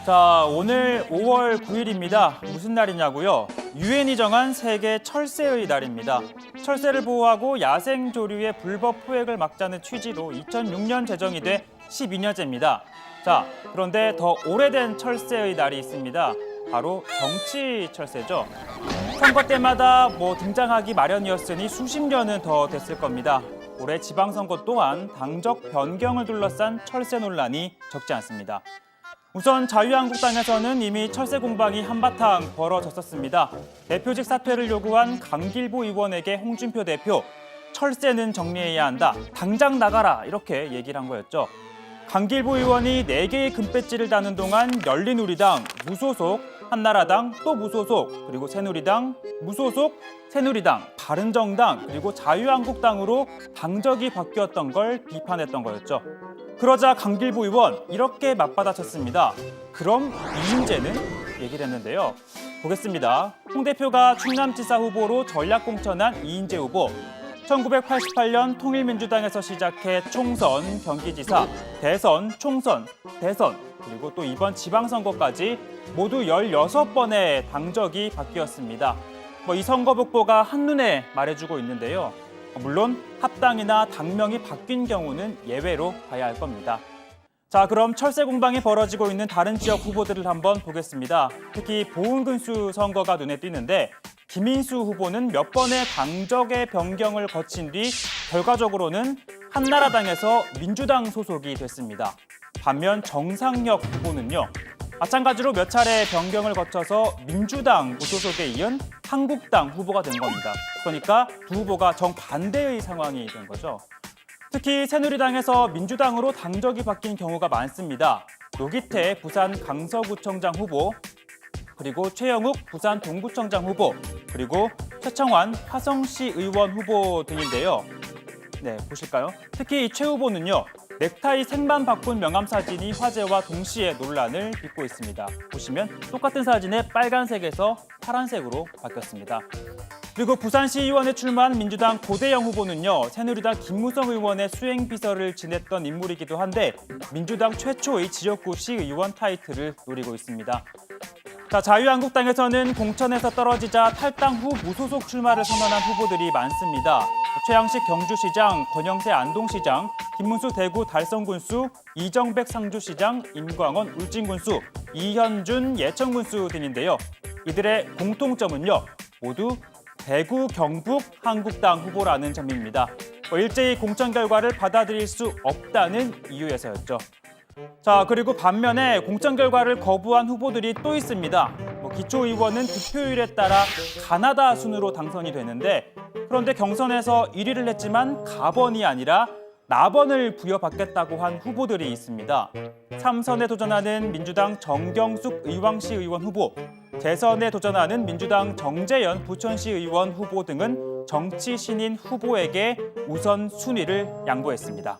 자, 오늘 5월 9일입니다. 무슨 날이냐고요? 유엔이 정한 세계 철새의 날입니다. 철새를 보호하고 야생 조류의 불법 포획을 막자는 취지로 2006년 제정이 돼 12년째입니다. 자, 그런데 더 오래된 철새의 날이 있습니다. 바로 정치 철새죠. 선거 때마다 등장하기 마련이었으니 수십 년은 더 됐을 겁니다. 올해 지방선거 또한 당적 변경을 둘러싼 철새 논란이 적지 않습니다. 우선 자유한국당에서는 이미 철새 공방이 한바탕 벌어졌었습니다. 대표직 사퇴를 요구한 강길보 의원에게 홍준표 대표, 철새는 정리해야 한다, 당장 나가라 이렇게 얘기를 한 거였죠. 강길보 의원이 4개의 금배지를 다는 동안 열린우리당, 무소속, 한나라당, 또 무소속, 그리고 새누리당, 무소속, 새누리당, 바른정당, 그리고 자유한국당으로 당적이 바뀌었던 걸 비판했던 거였죠. 그러자 강길보 의원 이렇게 맞받아쳤습니다. 그럼 이인재는? 얘기를 했는데요. 보겠습니다. 홍 대표가 충남지사 후보로 전략 공천한 이인재 후보. 1988년 통일민주당에서 시작해 총선, 경기지사, 대선, 총선, 대선, 그리고 또 이번 지방선거까지 모두 16번의 당적이 바뀌었습니다. 이 선거 복보가 한눈에 말해주고 있는데요. 물론 합당이나 당명이 바뀐 경우는 예외로 봐야 할 겁니다. 자, 그럼 철새 공방이 벌어지고 있는 다른 지역 후보들을 한번 보겠습니다. 특히 보은근수 선거가 눈에 띄는데 김인수 후보는 몇 번의 당적의 변경을 거친 뒤 결과적으로는 한나라당에서 민주당 소속이 됐습니다. 반면 정상혁 후보는요. 마찬가지로 몇 차례 변경을 거쳐서 민주당 무소속에 이은 한국당 후보가 된 겁니다. 그러니까 두 후보가 정반대의 상황이 된 거죠. 특히 새누리당에서 민주당으로 당적이 바뀐 경우가 많습니다. 노기태 부산 강서구청장 후보, 그리고 최영욱 부산 동구청장 후보, 그리고 최청환 화성시 의원 후보 등인데요. 네, 보실까요? 특히 이 최 후보는요. 넥타이 색만 바꾼 명함 사진이 화제와 동시에 논란을 빚고 있습니다. 보시면 똑같은 사진에 빨간색에서 파란색으로 바뀌었습니다. 그리고 부산시의원에 출마한 민주당 고대영 후보는요. 새누리당 김무성 의원의 수행비서를 지냈던 인물이기도 한데 민주당 최초의 지역구 시의원 타이틀을 노리고 있습니다. 자, 자유한국당에서는 공천에서 떨어지자 탈당 후 무소속 출마를 선언한 후보들이 많습니다. 최양식 경주시장, 권영세 안동시장, 김문수 대구 달성군수, 이정백 상주시장, 임광원 울진군수, 이현준 예천군수 등인데요. 이들의 공통점은요. 모두 대구, 경북, 한국당 후보라는 점입니다. 일제히 공천 결과를 받아들일 수 없다는 이유에서였죠. 자, 그리고 반면에 공천 결과를 거부한 후보들이 또 있습니다. 기초의원은 득표율에 따라 가나다 순으로 당선이 되는데 그런데 경선에서 1위를 했지만 가번이 아니라 나번을 부여받겠다고 한 후보들이 있습니다. 참선에 도전하는 민주당 정경숙 의왕시 의원 후보, 재선에 도전하는 민주당 정재연 부천시 의원 후보 등은 정치 신인 후보에게 우선 순위를 양보했습니다.